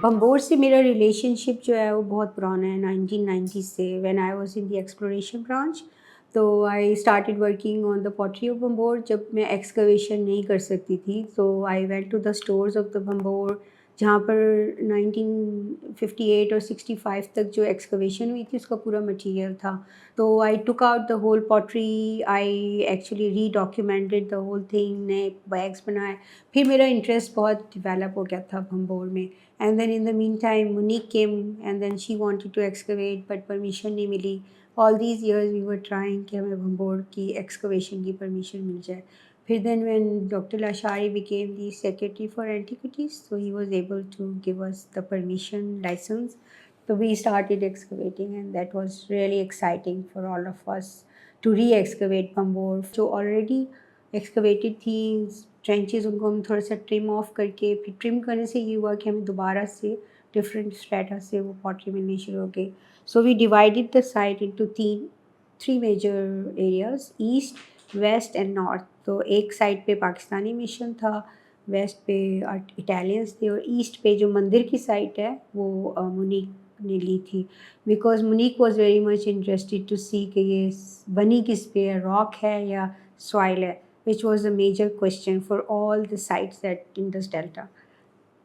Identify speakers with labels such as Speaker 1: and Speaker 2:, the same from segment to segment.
Speaker 1: भंबोर से मेरा रिलेशनशिप जो है वो बहुत पुराना है 1990 से when I was in the exploration branch. तो I started working on the pottery of Bhambore जब मैं एक्सकवेशन नहीं कर सकती थी। तो I went to the stores of the Bhambore जहाँ पर 1958 और 65 तक जो एक्सकवेशन हुई थी उसका पूरा मटेरियल था। तो I took out the whole pottery, I actually redocumented the whole thing, नए बैग्स बनाए। फिर मेरा इंटरेस्ट बहुत डिवेलप हो गया था भंबोर में। And then in the meantime, Monique came and then she wanted to excavate, but permission नहीं मिली। All these years we were trying कि हमें भंबोर की excavation की permission मिल जाए। फिर then when Dr. Lashari became the secretary for antiquities, so he was able to give us the permission license. So we started excavating and that was really exciting for all of us to re-excavate Bhambore जो already excavated थी trenches, उनको हम थोड़ा सा trim of करके, फिर trim करने से ये हुआ कि हमें दोबारा से डिफरेंट स्ट्रेटा से वो पॉटरी मिलनी शुरू हो गई। So we divided the site into three major areas, east west and north. तो एक साइड पे पाकिस्तानी मिशन था, वेस्ट पे इटालियंस थे और ईस्ट पे जो मंदिर की साइट है वो मुनीक ने ली थी। बिकॉज मुनीक was very much interested to see कि ये बनी किस पे है, रॉक है या सॉइल है, which was a major question for all the sites that in this delta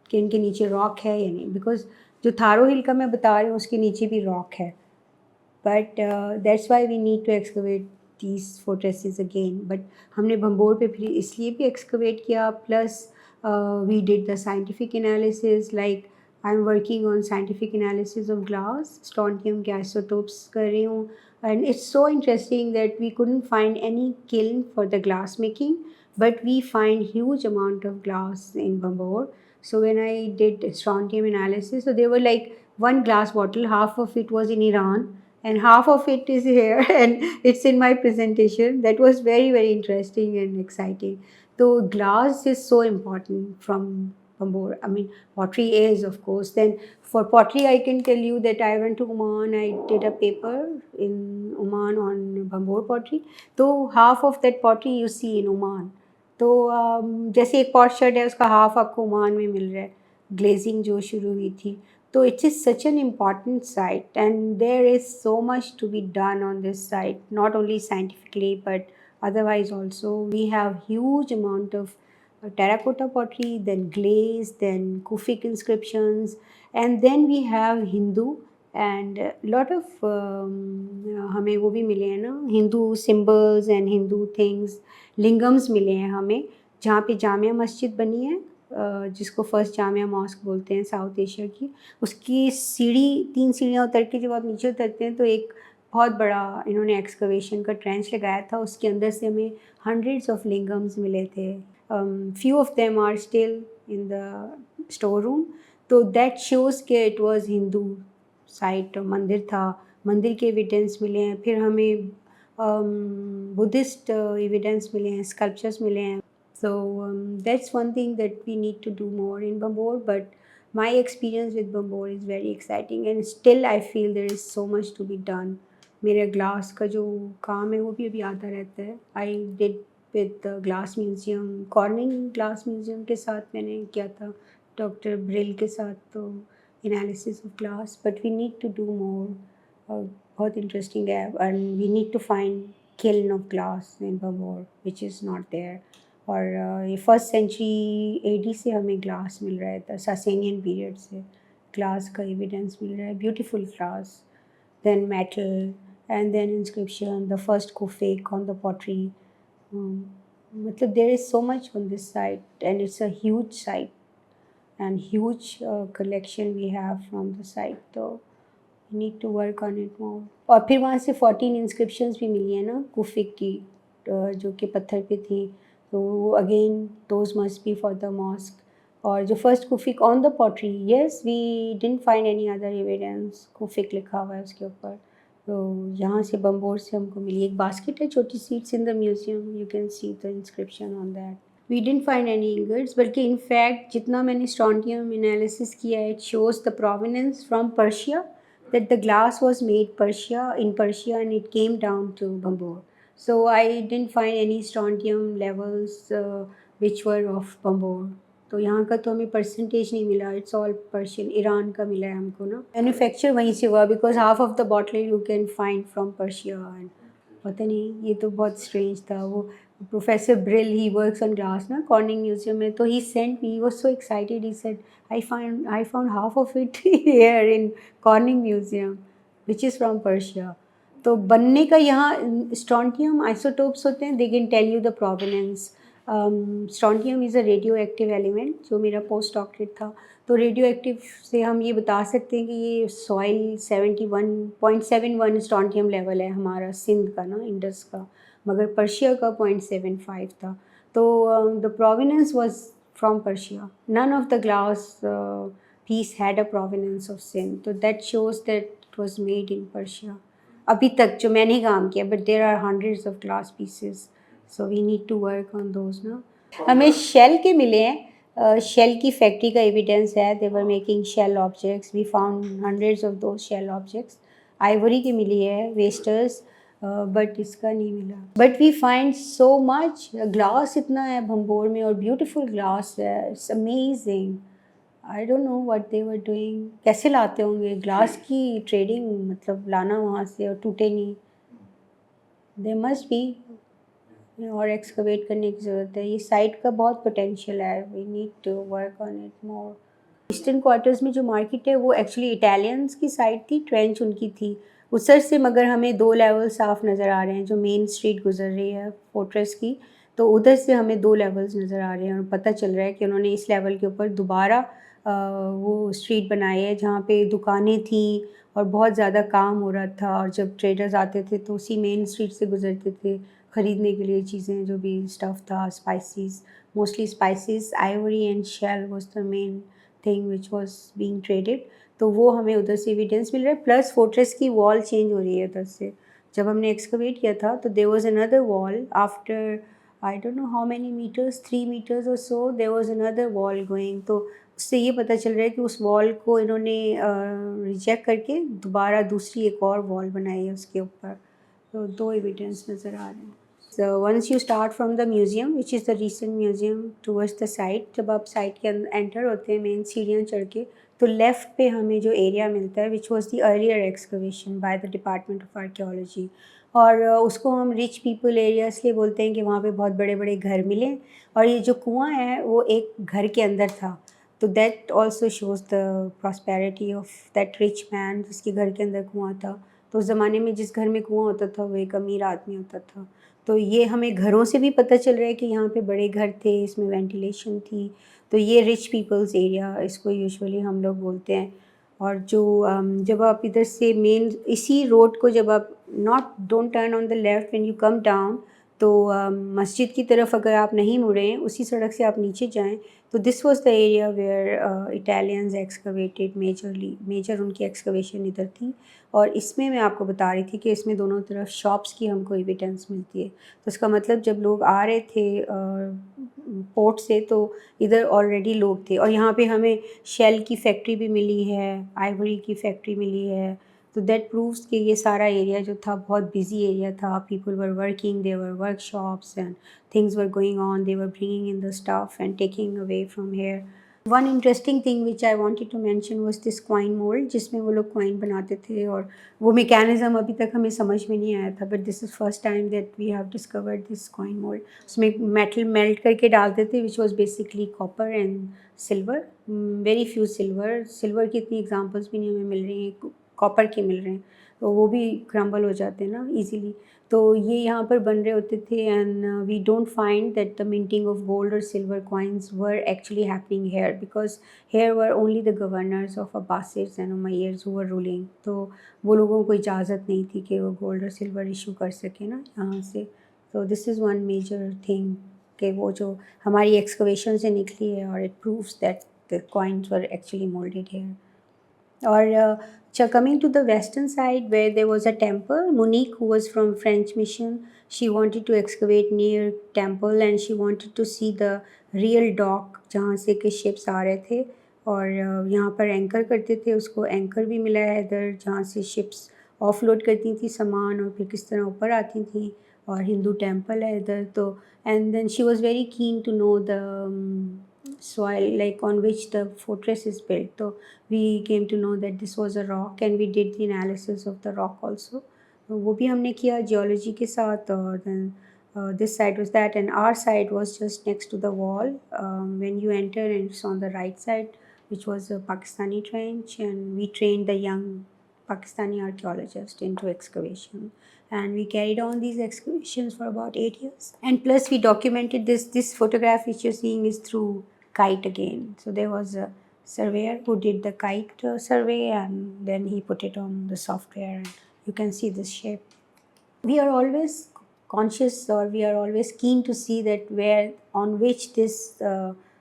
Speaker 1: कि इनके नीचे रॉक है या नहीं। बिकॉज जो थारो हिल का मैं बता रही हूँ उसके नीचे भी रॉक है, but that's why we need to excavate these fortresses again. But हमने भंबोर पे फिर इसलिए भी एक्सकवेट किया, plus we did the scientific analysis, like I am working on scientific analysis of glass, strontium के आइसोटोप्स कर रही हूँ। And it's so interesting that we couldn't find any kiln for the glass making, but we find huge amount of glass in Bambor. So when I did strontium analysis, so they were like one glass bottle, half of it was in Iran and half of it is here and it's in my presentation. That was very, very interesting and exciting. So glass is so important from Bambor. I mean, pottery is, of course. Then for pottery, I can tell you that I went to Oman. I did a paper in Oman on Bambor pottery. तो half of that pottery you see in Oman. तो जैसे एक pot shirt है उसका half आपको Oman में मिल रहा है, ग्लेजिंग जो शुरू हुई थी। तो it is such an important site and there is so much to be done on this site, not only scientifically but otherwise also. We have huge amount of terracotta pottery, then glaze, then Kufic inscriptions, and then we have Hindu and lot of हमें वो भी मिले हैं ना, Hindu symbols and Hindu things, lingams मिले हैं हमें। जहाँ पे जामिया मस्जिद बनी है, जिसको फर्स्ट जामिया मॉस्क बोलते हैं साउथ एशिया की, उसकी सीढ़ी 3 सीढ़ियाँ उतर के जब आप नीचे उतरते हैं तो एक बहुत बड़ा इन्होंने एक्सकवेशन का ट्रेंच लगाया था, उसके अंदर से हमें हंड्रेड्स ऑफ लिंगम्स मिले थे। Few of them are still in the store room. तो दैट शोज़ कि इट वाज हिंदू साइट, मंदिर था, मंदिर के एविडेंस मिले हैं। फिर हमें बुद्धिस्ट एविडेंस मिले हैं, स्कल्पचर्स मिले हैं। So that's one thing that we need to do more in Bambor. But my experience with Bambor is very exciting and still I feel there is so much to be done. मेरा glass का जो काम है वो भी अभी आता रहता है। I did with glass museum, cornering glass museum के साथ मैंने किया था, डॉक्टर ब्रिल के साथ, तो analysis of glass. But we need to do more. बहुत इंटरेस्टिंग है and we need to find kiln of glass in Bambor which is not there. और ये फर्स्ट सेंचुरी एडी से हमें ग्लास मिल रहा है, था सासेनियन पीरियड से ग्लास का एविडेंस मिल रहा है, beautiful glass, then metal and then inscription, the first Kufic on the pottery. मतलब there is so much on this site and it's a huge site and huge collection we have from the site. तो need to work on it more. और फिर वहाँ से 14 inscriptions भी मिली हैं ना Kufic की, जो कि पत्थर पे थी। तो again those must be for the mosque. और जो first Kufic on the pottery, yes we didn't find any other evidence, Kufic लिखा हुआ है उसके ऊपर। तो यहाँ से बम्बोर से हमको मिली एक बास्केट है छोटी सी, it's in the museum, you can see the inscription on that. We didn't find any ingots, बल्कि इनफैक्ट जितना मैंने स्टोंटियम एनालिसिस किया है, it shows the provenance from Persia, that the glass was made in Persia and it came down to Bambor. So I didn't find any strontium levels which were of Bambor. तो यहाँ का तो हमें percentage नहीं मिला, it's all Persian, Iran का मिला है हमको ना। मैन्युफैक्चर वहीं से हुआ because half of the bottle you can find from Persia. And पता नहीं, ये तो बहुत स्ट्रेंज था। वो professor Brill, he works on glass ना कॉर्निंग म्यूजियम में, तो he sent me, he was so excited, he said I found half of it here in Corning museum which is from Persia. तो बनने का यहाँ strontium isotopes होते हैं, they can tell you the प्रोवेनेंस। Strontium is a radio active element, जो मेरा post doctorate था। तो रेडियो एक्टिव से हम ये बता सकते हैं कि ये सॉइल 71.71 स्ट्रॉन्टियम लेवल है हमारा सिंध का ना, इंडस का, मगर पर्शिया का 0.75 था। तो the provenance was from Persia, none of the glass piece had a provenance of Sindh, तो that shows that it was made in Persia. अभी तक जो मैंने काम किया, but there are hundreds of glass pieces, so we need to work on those ना। हमें shell के मिले हैं, शेल की फैक्ट्री का एविडेंस है, they were making shell objects, we found hundreds of those shell objects. Ivory की मिली है वेस्टर्स, बट इसका नहीं मिला। But we find so much glass, इतना है भंबोर में, और ब्यूटीफुल ग्लास है, it's amazing. I don't know what they were doing, कैसे लाते होंगे ग्लास की ट्रेडिंग, मतलब लाना वहाँ से और टूटे नहीं, दे मस्ट बी। और एक्सकवेट करने की ज़रूरत है, ये साइट का बहुत पोटेंशियल है, we need to work on it more. Eastern quarters में जो मार्केट है वो एक्चुअली इटालियंस की साइड थी, ट्रेंच उनकी थी उधर से, मगर हमें दो लेवल साफ नज़र आ रहे हैं, जो मेन स्ट्रीट गुजर रही है फोर्ट्रेस की, तो उधर से हमें दो लेवल्स नज़र आ रहे हैं, और पता चल रहा है कि उन्होंने इस लेवल के ऊपर दोबारा वो स्ट्रीट बनाई है जहाँ पे दुकानें थी और बहुत ज़्यादा काम हो रहा था, और जब ट्रेडर्स आते थे तो उसी मेन स्ट्रीट से गुजरते थे ख़रीदने के लिए चीज़ें, जो भी स्टफ़ था, spices, mostly spices, ivory and shell was the main thing which was being traded. तो वो हमें उधर से एविडेंस मिल रहा है, प्लस फोर्ट्रेस की वॉल चेंज हो रही है उधर से। जब हमने एक्सकवेट किया था तो there was another wall after I don't know how many metres, 3 metres और so, there was another wall going. तो उससे ये पता चल रहा है कि उस वॉल को इन्होंने रिजेक्ट करके दोबारा दूसरी एक और वॉल बनाई है उसके ऊपर। तो दो एविडेंस नज़र आ रहे हैं। So once you start from the museum, which is the recent museum, towards the site, जब आप साइट के अंदर एंटर होते हैं मेन सीढ़ियाँ चढ़ के, तो लेफ़्ट पे हमें जो एरिया मिलता है which was the earlier excavation by the department of archaeology, और उसको हम रिच पीपल एरिया इसलिए बोलते हैं कि वहाँ पे बहुत बड़े बड़े घर मिले, और ये जो कुआँ है वो एक घर के अंदर था। तो that also shows the prosperity of that rich man जिसके घर के अंदर कुआँ था। तो उस ज़माने में जिस घर में कुआँ होता था वो एक अमीर आदमी होता था। तो ये हमें घरों से भी पता चल रहा है कि यहाँ पे बड़े घर थे, इसमें वेंटिलेशन थी, तो ये रिच पीपल्स एरिया इसको यूजुअली हम लोग बोलते हैं। और जो जब आप इधर से मेन इसी रोड को जब आप not don't turn on the left when you come down, तो मस्जिद की तरफ अगर आप नहीं मुड़ें, उसी सड़क से आप नीचे जाएं, तो this was the area where Italians excavated major उनकी एक्सकवेशन इधर थी। और इसमें मैं आपको बता रही थी कि इसमें दोनों तरफ शॉप्स की हमको एविडेंस मिलती है। तो इसका मतलब जब लोग आ रहे थे पोर्ट से, तो इधर ऑलरेडी लोग थे, और यहाँ पे हमें शेल की फैक्ट्री भी मिली है, आइवरी की फैक्ट्री मिली है। तो दैट प्रूव्स कि ये सारा एरिया जो था बहुत बिजी एरिया था, people were working, there were workshops and things were going on, they were bringing in the stuff and taking away from here. One interesting thing which I wanted to mention was this coin mold, जिसमें वो लोग coin बनाते थे, और वो mechanism अभी तक हमें समझ में नहीं आया था, but this is first time that we have discovered this coin mold. उसमें metal melt करके डालते थे which was basically copper and silver, very few silver की इतनी examples भी नहीं हमें मिल रही हैं, copper के मिल रहे हैं, तो वो भी क्रम्बल हो जाते हैं ना ईजीली। तो ये यहाँ पर बन रहे होते थे, and we don't find that the minting of gold और silver coins were actually happening here, because here were only the governors of Abbasids and Umayyads who were ruling. तो वो लोगों को इजाज़त नहीं थी कि वो गोल्ड और सिल्वर इशू कर सके ना यहाँ से। तो this is one major thing कि वो जो हमारी एक्सकवेशन से निकली है, और it proves that the coins were actually moulded here. Or coming to the western side, where there was a temple, Monique, who was from French mission, she wanted to excavate near temple and she wanted to see the real dock जहाँ से कि ships आ रहे थे, और यहाँ पर anchor करते थे, उसको एंकर भी मिला है इधर जहाँ से शिप्स ऑफलोड करती थी सामान और फिर किस तरह ऊपर आती थी, और हिंदू टेम्पल है इधर। तो and then she was very keen to know the soil like on which the fortress is built. So we came to know that this was a rock and we did the analysis of the rock also. तो वो भी हमने किया geology के साथ और then this side was that and our side was just next to the wall when you enter and it's on the right side which was a Pakistani trench and we trained the young Pakistani archaeologists into excavation and we carried on these excavations for about 8 years and plus we documented this photograph which you're seeing is through kite again. So there was a surveyor who did the kite survey and then he put it on the software and you can see this shape. We are always conscious or we are always keen to see that where on which this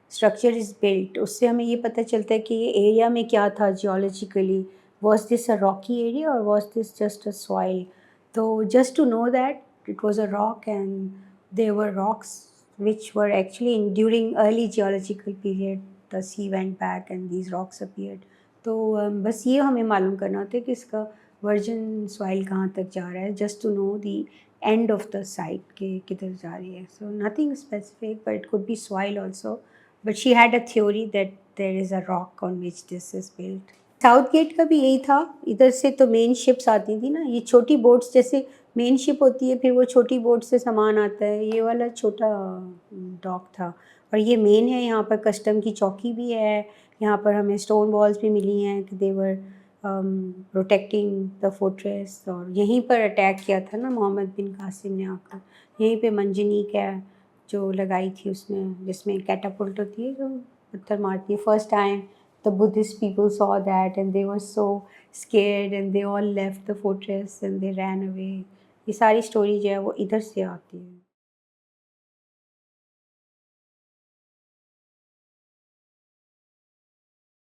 Speaker 1: structure is built. उससे हमें ये पता चलता है कि ये area में क्या था geologically. Was this a rocky area or was this just a soil? So just to know that it was a rock and there were rocks which were actually during early geological period the sea went back and these rocks appeared. तो बस ये हमें मालूम करना होता है कि इसका वर्जन सॉइल कहाँ तक जा रहा है just to know the end of the site के किधर जा रही है. So nothing specific but it could be soil also but she had a theory that there is a rock on which this is built. South gate का भी यही था. इधर से तो मेन शिप्स आती थी ना, ये छोटी बोट्स जैसे मेन शिप होती है फिर वो छोटी बोट से सामान आता है, ये वाला छोटा डॉक था और ये मेन है. यहाँ पर कस्टम की चौकी भी है, यहाँ पर हमें स्टोन वॉल्स भी मिली हैं कि देवर प्रोटेक्टिंग द फोर्ट्रेस. और यहीं पर अटैक किया था ना मोहम्मद बिन कासिम ने आकर, यहीं पे मंजनीक है जो लगाई थी उसने जिसमें कैटापुल्ट होती है जो पत्थर मारती है. First time the Buddhist people saw that and they were so scared and they all left the fortress and they ran away. ये सारी स्टोरी जो है वो इधर से आती है.